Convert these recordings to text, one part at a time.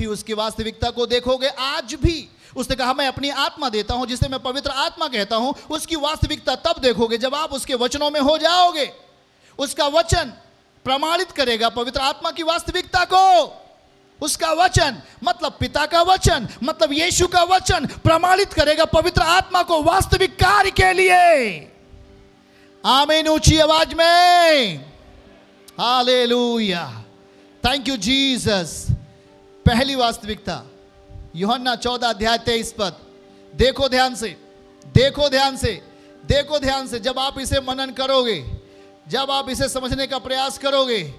भी उसकी वास्तविकता को देखोगे। आज भी उसने कहा मैं अपनी आत्मा देता हूं, जिसे मैं पवित्र आत्मा कहता हूं। उसकी वास्तविकता तब देखोगे जब आप उसके वचनों में हो जाओगे। उसका वचन प्रमाणित करेगा पवित्र आत्मा की वास्तविकता को। उसका वचन मतलब पिता का वचन, मतलब यीशु का वचन प्रमाणित करेगा पवित्र आत्मा को वास्तविक कार्य के लिए। आमीन, ऊंची आवाज में हालेलुया, थैंक यू जीसस। पहली वास्तविकता यूहन्ना 14 अध्याय 23 पद। देखो ध्यान से, देखो ध्यान से, देखो ध्यान से। जब आप इसे मनन करोगे, जब आप इसे समझने का प्रयास करोगे,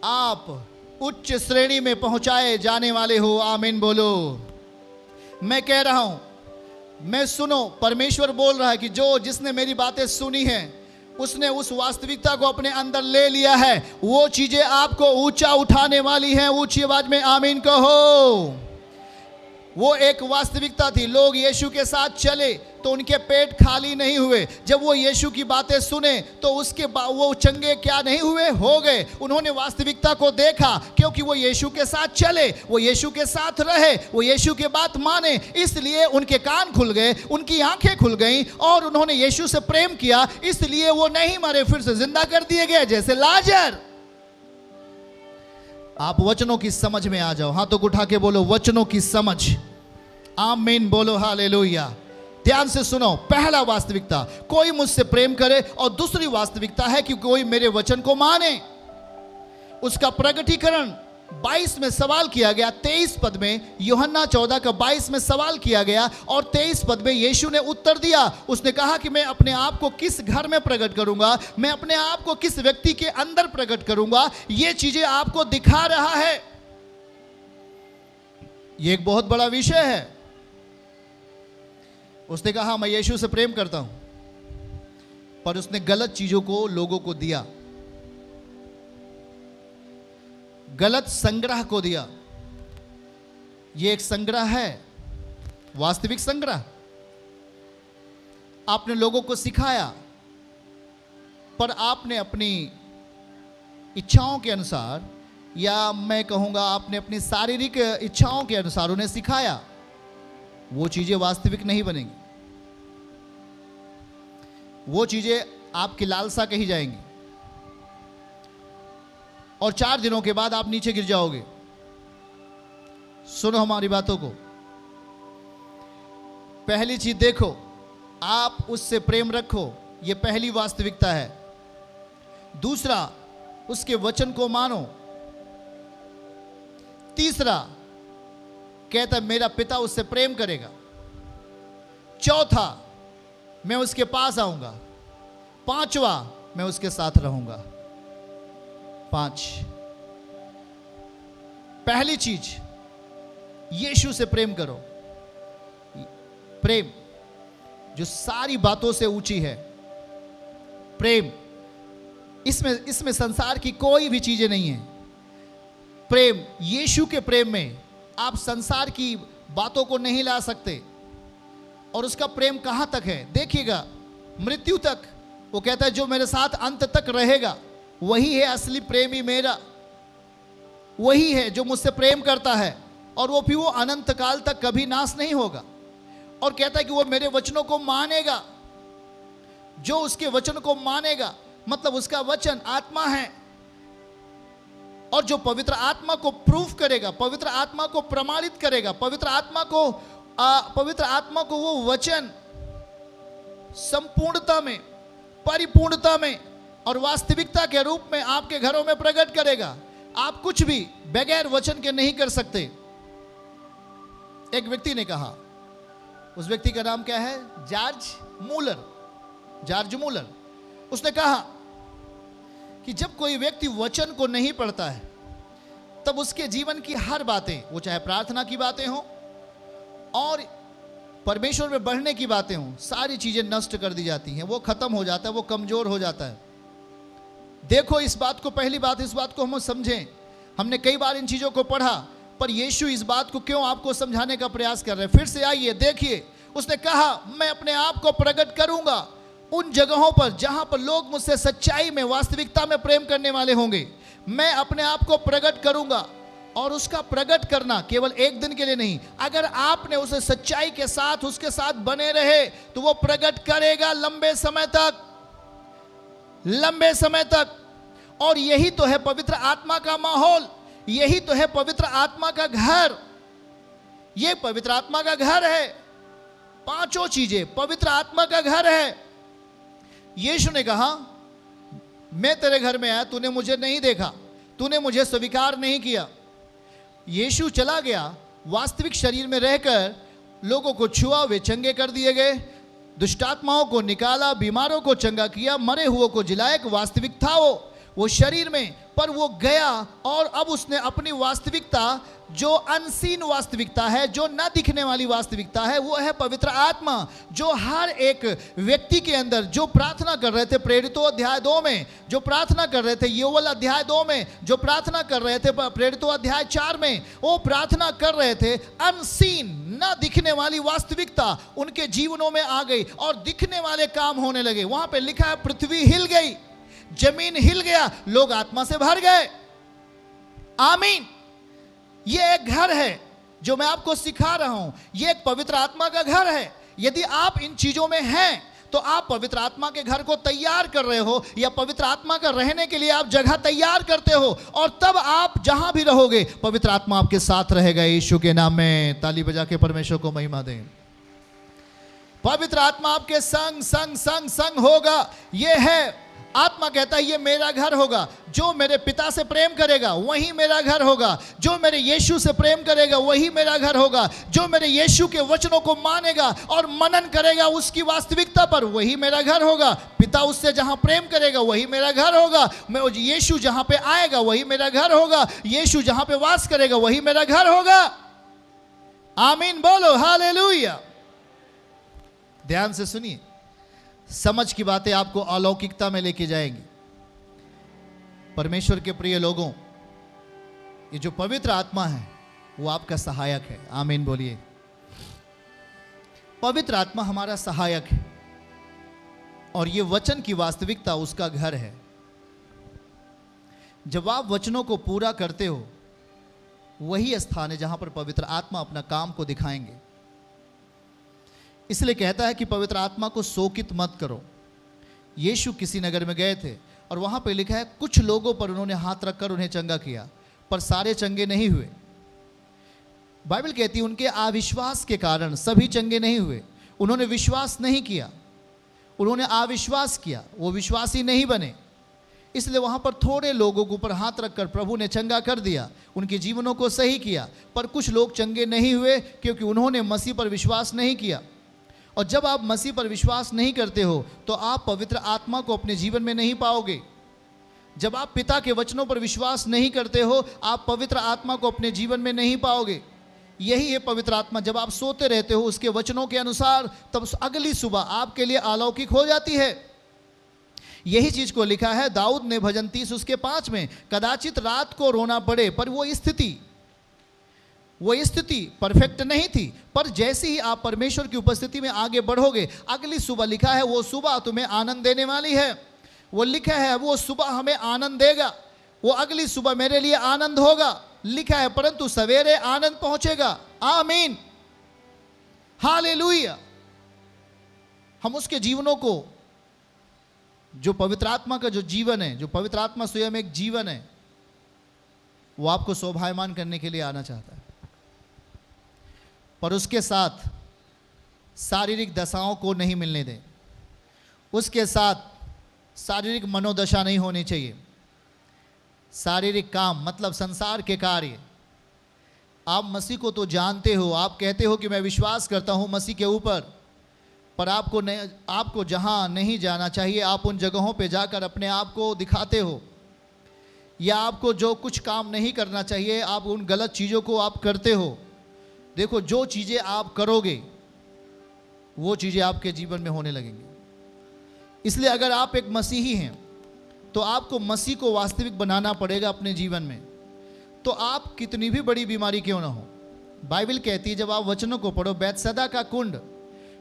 आप उच्च श्रेणी में पहुंचाए जाने वाले हो। आमीन बोलो। मैं कह रहा हूं, मैं सुनो, परमेश्वर बोल रहा है कि जिसने मेरी बातें सुनी हैं उसने उस वास्तविकता को अपने अंदर ले लिया है। वो चीजें आपको ऊंचा उठाने वाली हैं। ऊंची आवाज में आमीन कहो। वो एक वास्तविकता थी। लोग यीशु के साथ चले तो उनके पेट खाली नहीं हुए। जब वो यीशु की बातें सुने तो वो चंगे क्या नहीं हुए, हो गए। उन्होंने वास्तविकता को देखा क्योंकि वो यीशु के साथ चले, वो यीशु के साथ रहे, वो यीशु की बात माने, इसलिए उनके कान खुल गए, उनकी आंखें खुल गईं और उन्होंने यीशु से प्रेम किया। इसलिए वो नहीं मरे, फिर से जिंदा कर दिए गए, जैसे लाजर। आप वचनों की समझ में आ जाओ। हाथों को उठा के बोलो वचनों की समझ। आमीन बोलो हालेलुया। ध्यान से सुनो। पहला वास्तविकता, कोई मुझसे प्रेम करे, और दूसरी वास्तविकता है कि कोई मेरे वचन को माने। उसका प्रगटीकरण 22 में सवाल किया गया। 23 पद में, यूहन्ना 14 का 22 में सवाल किया गया और 23 पद में यीशु ने उत्तर दिया। उसने कहा कि मैं अपने आप को किस घर में प्रकट करूंगा, मैं अपने आप को किस व्यक्ति के अंदर प्रकट करूंगा, ये चीजें आपको दिखा रहा है। ये एक बहुत बड़ा विषय है। उसने कहा मैं यीशु से प्रेम करता हूं, पर उसने गलत चीजों को लोगों को दिया, गलत संग्रह को दिया। यह एक संग्रह है, वास्तविक संग्रह। आपने लोगों को सिखाया, पर आपने अपनी इच्छाओं के अनुसार, या मैं कहूंगा आपने अपनी शारीरिक इच्छाओं के अनुसार उन्हें सिखाया। वो चीजें वास्तविक नहीं बनेंगी। वो चीजें आपकी लालसा कही जाएंगी और 4 दिनों के बाद आप नीचे गिर जाओगे। सुनो हमारी बातों को। पहली चीज देखो, आप उससे प्रेम रखो, यह पहली वास्तविकता है। दूसरा, उसके वचन को मानो। तीसरा, कहता मेरा पिता उससे प्रेम करेगा। चौथा, मैं उसके पास आऊंगा। पांचवा, मैं उसके साथ रहूंगा। 5, पहली चीज, यीशु से प्रेम करो। प्रेम जो सारी बातों से ऊंची है। प्रेम, इसमें संसार की कोई भी चीजें नहीं है। प्रेम, यीशु के प्रेम में आप संसार की बातों को नहीं ला सकते। और उसका प्रेम कहां तक है देखिएगा, मृत्यु तक। वो कहता है जो मेरे साथ अंत तक रहेगा वही है असली प्रेमी मेरा। वही है जो मुझसे प्रेम करता है, और वो भी वो अनंत काल तक कभी नाश नहीं होगा। और कहता है कि वो मेरे वचनों को मानेगा। जो उसके वचन को मानेगा, मतलब उसका वचन आत्मा है, और जो पवित्र आत्मा को प्रूफ करेगा, पवित्र आत्मा को प्रमाणित करेगा, पवित्र आत्मा को वो वचन संपूर्णता में, परिपूर्णता में और वास्तविकता के रूप में आपके घरों में प्रकट करेगा। आप कुछ भी बगैर वचन के नहीं कर सकते। एक व्यक्ति ने कहा, उस व्यक्ति का नाम क्या है, जॉर्ज मूलर। उसने कहा कि जब कोई व्यक्ति वचन को नहीं पढ़ता है, तब उसके जीवन की हर बातें, वो चाहे प्रार्थना की बातें हों और परमेश्वर में बढ़ने की बातें हों, सारी चीजें नष्ट कर दी जाती हैं। वो खत्म हो जाता है, वो कमजोर हो जाता है। देखो इस बात को, पहली बात इस बात को हम समझें। हमने कई बार इन चीजों को पढ़ा, पर यीशु इस बात को क्यों आपको समझाने का प्रयास कर रहे हैं। फिर से आइए देखिए, उसने कहा मैं अपने आप को प्रकट करूंगा उन जगहों पर जहां पर लोग मुझसे सच्चाई में, वास्तविकता में प्रेम करने वाले होंगे। मैं अपने आप को प्रकट करूंगा और उसका प्रकट करना केवल एक दिन के लिए नहीं, अगर आपने उसे सच्चाई के साथ उसके साथ बने रहे तो वो प्रकट करेगा लंबे समय तक, लंबे समय तक। और यही तो है पवित्र आत्मा का माहौल, यही तो है पवित्र आत्मा का घर। ये पवित्र आत्मा का घर है। पांचों चीजें पवित्र आत्मा का घर है। यीशु ने कहा, मैं तेरे घर में आया, तूने मुझे नहीं देखा, तूने मुझे स्वीकार नहीं किया। यीशु चला गया, वास्तविक शरीर में रहकर लोगों को छुआ, वे चंगे कर दिए गए, दुष्टात्माओं को निकाला, बीमारों को चंगा किया, मरे हुओं को जिलाया। एक वास्तविक था वो शरीर में, पर वो गया और अब उसने अपनी वास्तविकता, जो अनसीन वास्तविकता है, जो न दिखने वाली वास्तविकता है, वो है पवित्र आत्मा, जो हर एक व्यक्ति के अंदर, जो प्रार्थना कर रहे थे प्रेरितों अध्याय 2 में, जो प्रार्थना कर रहे थे योवेल अध्याय 2 में, जो प्रार्थना कर रहे थे प्रेरितों अध्याय 4 में, वो प्रार्थना कर रहे थे। अनसीन, न दिखने वाली वास्तविकता उनके जीवनों में आ गई और दिखने वाले काम होने लगे। वहां पे लिखा है, पृथ्वी हिल गई, जमीन हिल गया, लोग आत्मा से भर गए। आमीन। ये एक घर है जो मैं आपको सिखा रहा हूं, ये एक पवित्र आत्मा का घर है। यदि आप इन चीजों में हैं तो आप पवित्र आत्मा के घर को तैयार कर रहे हो, या पवित्र आत्मा का रहने के लिए आप जगह तैयार करते हो, और तब आप जहां भी रहोगे पवित्र आत्मा आपके साथ रहेगा। यीशु के नाम में ताली बजा के परमेश्वर को महिमा दें। पवित्र आत्मा आपके संग संग संग संग होगा। ये है, आत्मा कहता है ये मेरा घर होगा। जो मेरे पिता से प्रेम करेगा वही मेरा घर होगा, जो मेरे यीशु से प्रेम करेगा वही मेरा घर होगा, जो मेरे यीशु के वचनों को मानेगा और मनन करेगा उसकी वास्तविकता पर, वही मेरा घर होगा। पिता उससे जहां प्रेम करेगा वही मेरा घर होगा। मैं यीशु जहां पे आएगा वही मेरा घर होगा। यीशु जहां पे वास करेगा वही मेरा घर होगा। आमीन बोलो, हालेलुया। ध्यान से सुनिए, समझ की बातें आपको अलौकिकता में लेके जाएंगी। परमेश्वर के प्रिय लोगों, ये जो पवित्र आत्मा है वो आपका सहायक है। आमीन बोलिए। पवित्र आत्मा हमारा सहायक है और ये वचन की वास्तविकता उसका घर है। जब आप वचनों को पूरा करते हो, वही स्थान है जहां पर पवित्र आत्मा अपना काम को दिखाएंगे। इसलिए कहता है कि पवित्र आत्मा को शोकित मत करो। यीशु किसी नगर में गए थे और वहां पे लिखा है, कुछ लोगों पर उन्होंने हाथ रखकर उन्हें चंगा किया, पर सारे चंगे नहीं हुए। बाइबल कहती है उनके अविश्वास के कारण सभी चंगे नहीं हुए। उन्होंने विश्वास नहीं किया, उन्होंने अविश्वास किया, वो विश्वासी नहीं बने। इसलिए वहां पर थोड़े लोगों के ऊपर हाथ रखकर प्रभु ने चंगा कर दिया, उनके जीवनों को सही किया, पर कुछ लोग चंगे नहीं हुए क्योंकि उन्होंने मसीह पर विश्वास नहीं किया। और जब आप मसीह पर विश्वास नहीं करते हो तो आप पवित्र आत्मा को अपने जीवन में नहीं पाओगे। जब आप पिता के वचनों पर विश्वास नहीं करते हो, आप पवित्र आत्मा को अपने जीवन में नहीं पाओगे। यही है पवित्र आत्मा। जब आप सोते रहते हो उसके वचनों के अनुसार, तब अगली सुबह आपके लिए अलौकिक हो जाती है। यही चीज को लिखा है दाऊद ने भजन 30 उसके 5 में, कदाचित रात को रोना पड़े, पर वो स्थिति परफेक्ट नहीं थी, पर जैसे ही आप परमेश्वर की उपस्थिति में आगे बढ़ोगे, अगली सुबह लिखा है वो सुबह तुम्हें आनंद देने वाली है। वो लिखा है वो सुबह हमें आनंद देगा, वो अगली सुबह मेरे लिए आनंद होगा। लिखा है परंतु सवेरे आनंद पहुंचेगा। आमीन, हालेलुया। हम उसके जीवनों को, जो पवित्र आत्मा का जो जीवन है, जो पवित्र आत्मा स्वयं एक जीवन है, वो आपको शोभायमान करने के लिए आना चाहता है, पर उसके साथ शारीरिक दशाओं को नहीं मिलने दें। उसके साथ शारीरिक मनोदशा नहीं होनी चाहिए। शारीरिक काम मतलब संसार के कार्य। आप मसीह को तो जानते हो, आप कहते हो कि मैं विश्वास करता हूं मसीह के ऊपर, पर आपको जहां नहीं जाना चाहिए आप उन जगहों पे जाकर अपने आप को दिखाते हो, या आपको जो कुछ काम नहीं करना चाहिए आप उन गलत चीज़ों को आप करते हो। देखो, जो चीज़ें आप करोगे वो चीज़ें आपके जीवन में होने लगेंगी। इसलिए अगर आप एक मसीही हैं तो आपको मसीह को वास्तविक बनाना पड़ेगा अपने जीवन में। तो आप कितनी भी बड़ी बीमारी क्यों ना हो, बाइबल कहती है, जब आप वचनों को पढ़ो, बैतसैदा का कुंड,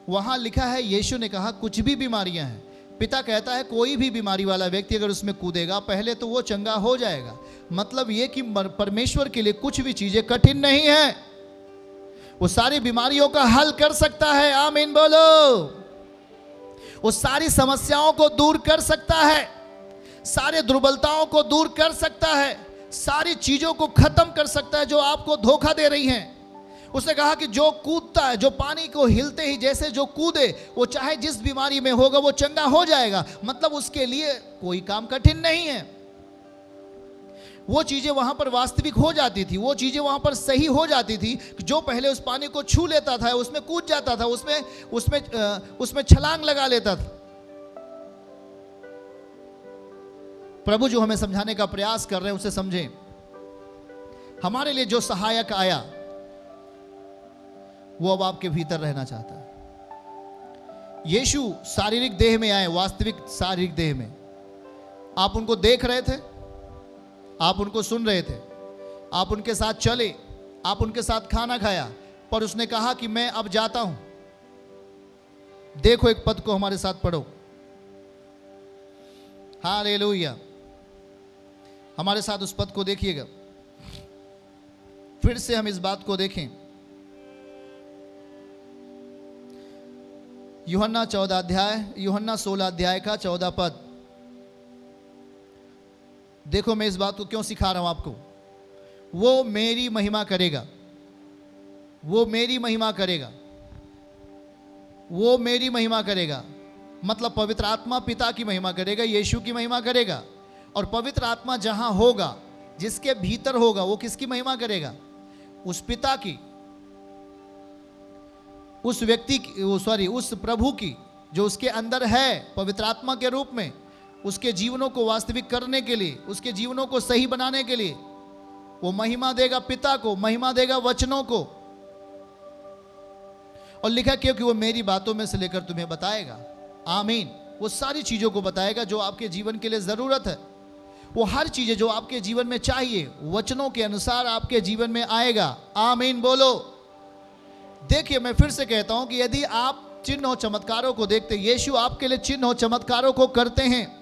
वहाँ लिखा है यीशु ने कहा कुछ भी बीमारियाँ हैं, पिता कहता है कोई भी बीमारी वाला व्यक्ति अगर उसमें कूदेगा पहले तो वो चंगा हो जाएगा। मतलब ये कि परमेश्वर के लिए कुछ भी चीजें कठिन नहीं है, वो सारी बीमारियों का हल कर सकता है। आमीन बोलो। वो सारी समस्याओं को दूर कर सकता है, सारे दुर्बलताओं को दूर कर सकता है, सारी चीजों को खत्म कर सकता है जो आपको धोखा दे रही हैं। उसने कहा कि जो कूदता है, जो पानी को हिलते ही जैसे जो कूदे, वो चाहे जिस बीमारी में होगा वो चंगा हो जाएगा। मतलब उसके लिए कोई काम कठिन नहीं है। वो चीजें वहां पर वास्तविक हो जाती थी, वो चीजें वहां पर सही हो जाती थी। जो पहले उस पानी को छू लेता था, उसमें कूद जाता था, उसमें छलांग लगा लेता था। प्रभु जो हमें समझाने का प्रयास कर रहे हैं उसे समझें। हमारे लिए जो सहायक आया वो अब आपके भीतर रहना चाहता है। यीशु शारीरिक देह में आए, वास्तविक शारीरिक देह में। आप उनको देख रहे थे, आप उनको सुन रहे थे, आप उनके साथ चले, आप उनके साथ खाना खाया, पर उसने कहा कि मैं अब जाता हूं। देखो एक पद को हमारे साथ पढ़ो। हालेलुया। हमारे साथ उस पद को देखिएगा। फिर से हम इस बात को देखें। यूहन्ना 16 अध्याय का 14 पद। देखो मैं इस बात को क्यों सिखा रहा हूं आपको। वो मेरी महिमा करेगा, वो मेरी महिमा करेगा, वो मेरी महिमा करेगा। मतलब पवित्र आत्मा पिता की महिमा करेगा, यीशु की महिमा करेगा। और पवित्र आत्मा जहां होगा, जिसके भीतर होगा, वो किसकी महिमा करेगा? उस पिता की, उस व्यक्ति की, उस प्रभु की जो उसके अंदर है पवित्र आत्मा के रूप में। उसके जीवनों को वास्तविक करने के लिए, उसके जीवनों को सही बनाने के लिए वो महिमा देगा पिता को, महिमा देगा वचनों को। और लिखा क्योंकि वो मेरी बातों में से लेकर तुम्हें बताएगा। आमीन। वो सारी चीजों को बताएगा जो आपके जीवन के लिए जरूरत है। वो हर चीजें जो आपके जीवन में चाहिए वचनों के अनुसार आपके जीवन में आएगा। आमीन बोलो। देखिए मैं फिर से कहता हूं कि यदि आप चिन्ह और चमत्कारों को देखते, यीशु आपके लिए चिन्ह और चमत्कारों को करते हैं,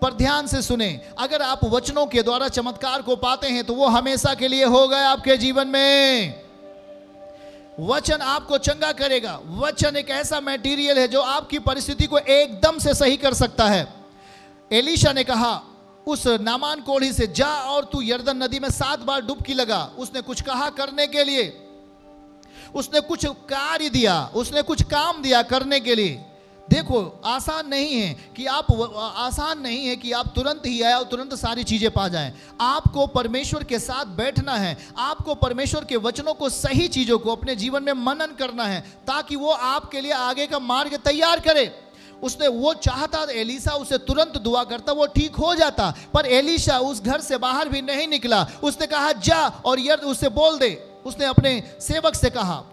पर ध्यान से सुने, अगर आप वचनों के द्वारा चमत्कार को पाते हैं तो वो हमेशा के लिए हो गए आपके जीवन में। वचन आपको चंगा करेगा। वचन एक ऐसा मटेरियल है जो आपकी परिस्थिति को एकदम से सही कर सकता है। एलीशा ने कहा उस नामान कोढ़ी से, जा और तू यरदन नदी में 7 बार डुबकी लगा। उसने कुछ कहा करने के लिए, उसने कुछ कार्य दिया, उसने कुछ काम दिया करने के लिए। देखो आसान नहीं है कि आप तुरंत ही आए और तुरंत सारी चीजें पा जाएं। आपको परमेश्वर के साथ बैठना है, आपको परमेश्वर के वचनों को, सही चीजों को अपने जीवन में मनन करना है, ताकि वो आपके लिए आगे का मार्ग तैयार करे। उसने वो चाहता, एलीशा उसे तुरंत दुआ करता, वो ठीक हो जाता, पर एलीशा उस घर से बाहर भी नहीं निकला। उसने कहा जा और यर्द उसे बोल दे। उसने अपने सेवक से कहा,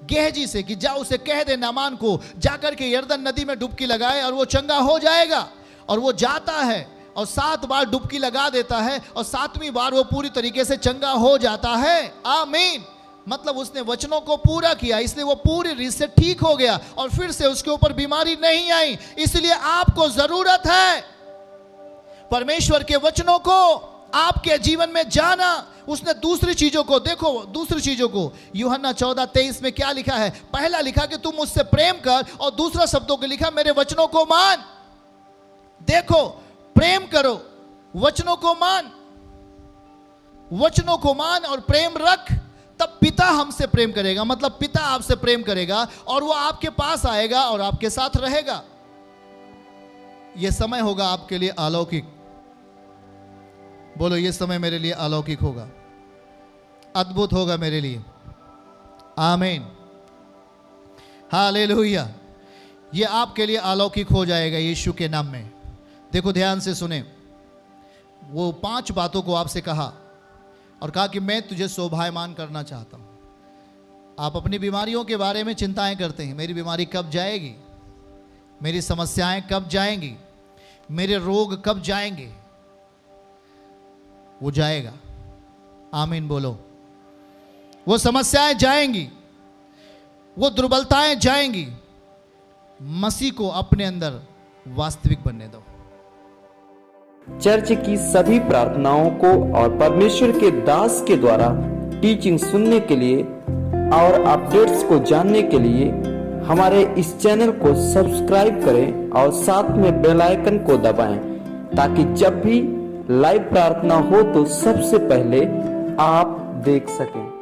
गेहजी से, कि जा उसे कह दे नामान को जाकर के यरदन नदी में डुबकी लगाए और वो चंगा हो जाएगा। और वो जाता है और 7 बार डुबकी लगा देता है और 7वीं बार वो पूरी तरीके से चंगा हो जाता है। आमीन। मतलब उसने वचनों को पूरा किया, इसलिए वो पूरी रीत से ठीक हो गया और फिर से उसके ऊपर बीमारी नहीं आई। इसलिए आपको जरूरत है परमेश्वर के वचनों को आपके जीवन में जाना। उसने दूसरी चीजों को देखो, दूसरी चीजों को यूहन्ना 14:23 में क्या लिखा है? पहला लिखा कि तुम मुझसे प्रेम कर, और दूसरा शब्दों को लिखा मेरे वचनों को मान। देखो, प्रेम करो, वचनों को मान, वचनों को मान और प्रेम रख, तब पिता हमसे प्रेम करेगा। मतलब पिता आपसे प्रेम करेगा और वो आपके पास आएगा और आपके साथ रहेगा। यह समय होगा आपके लिए अलौकिक। बोलो, ये समय मेरे लिए अलौकिक होगा, अद्भुत होगा मेरे लिए। आमीन, हालेलुया। ये आपके लिए अलौकिक हो जाएगा यीशु के नाम में। देखो ध्यान से सुने, वो 5 बातों को आपसे कहा और कहा कि मैं तुझे शोभायमान करना चाहता हूं। आप अपनी बीमारियों के बारे में चिंताएं करते हैं, मेरी बीमारी कब जाएगी, मेरी समस्याएं कब जाएंगी, मेरे रोग कब जाएंगे। वो जाएगा। आमीन बोलो। वो समस्याएं जाएंगी, वो दुर्बलताएं जाएंगी। मसीह को अपने अंदर वास्तविक बनने दो। चर्च की सभी प्रार्थनाओं को और परमेश्वर के दास के द्वारा टीचिंग सुनने के लिए और अपडेट्स को जानने के लिए हमारे इस चैनल को सब्सक्राइब करें और साथ में बेल आइकन को दबाएं, ताकि जब भी लाइव प्रार्थना हो तो सबसे पहले आप देख सकें।